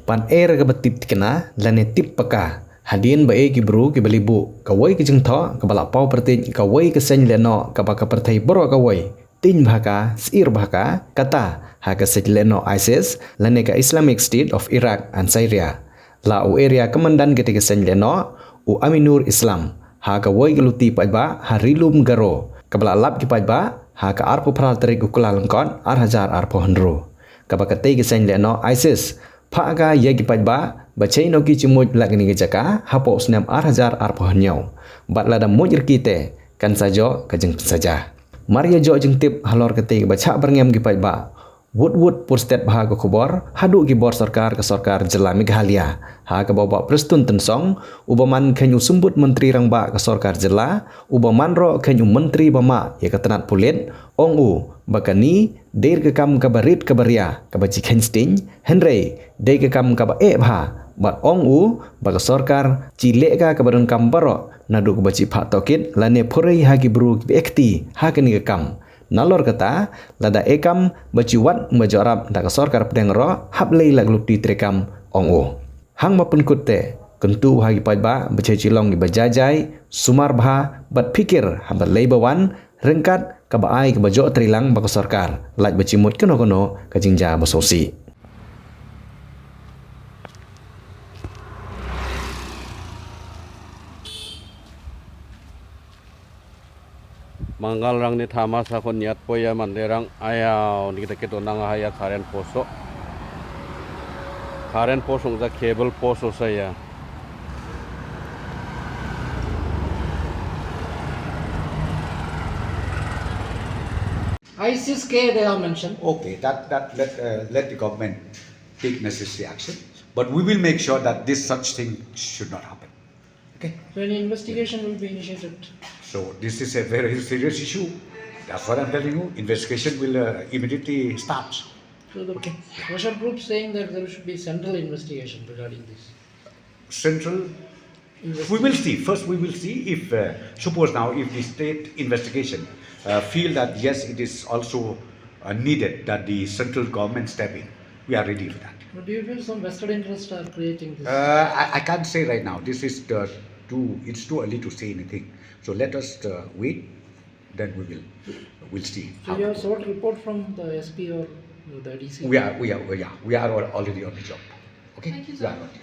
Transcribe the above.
Pan era ka batip tikena lane tip peka. Hadin ba ki bru ki balibu. Kawai ki jeng tho ka balak pau pertin kawai ka sen leno ka baka pertai boro kawai. Tin bhaka sir bhaka kata ha ka sen leno ISIS lane ka Islamic State of Iraq and Syria. La u area kemandan ketika sen leno u Aminur Islam. Ha ka wai ki luti pajba ha rilum garo. Ka balak lap ki pajba ha ka arpo pral terik ukula lengkot ar hajar arpo hendro. Ka baka te ki sen leno ISIS Paka ya ki pajba bacai no ki cimut lagni ke jaka hapo snam ar hajar ar pohonyau bat lada mujir kite kan sajo kajeng saja Maria jo jeng tip halor kete baca berngem ki pajba wood pur stet bahago khobor hadu ki bor sarkar ke sarkar jela Meghalaya ha ka bawa prestun tensong ubaman khenyu sumbut menteri rangba ke sarkar jela ubaman ro khenyu menteri bama ya ketenat pulit ong u bakani der ke kam ka barit ka baria ka baci kensting henry de ke kam ka ba e bha bat ong u ba ka sarkar cile ka badan kam baro nadu ka baci pha tokit lane phorei ha ki bru ki ekti ha ke ni ka kam nalor kata lada ekam baciwat majorab da ka sarkar pedang ro hablei lagluk di trekam ong u hang mapun kutte kentu hagi pajba bacai cilong di bajajai sumar bha bat pikir habat leibawan rengkat kabai ke bajo trilang baka sarkar laj bacimut kono ka jingja basosi Manggal rang ni thama sa kon niat poya manderang ayaw ni kita keto nang haya karen poso za cable poso saya ISIS K they have mentioned. Okay, let the government take necessary action, but we will make sure that this such thing should not happen. Okay. So an investigation will be initiated. So this is a very serious issue. That's what I'm telling you. Investigation will immediately start. So the pressure group saying that there should be central investigation regarding this. Central. We will see. First, we will see if suppose now if the state investigation feel that yes, it is also needed that the central government step in. We are ready for that. But do you feel some vested interests are creating this? I can't say right now. This is it's too early to say anything. So let us wait. Then we'll see. So you have sought report from the SP or the DC? We are already on the job. Okay. Thank you so much.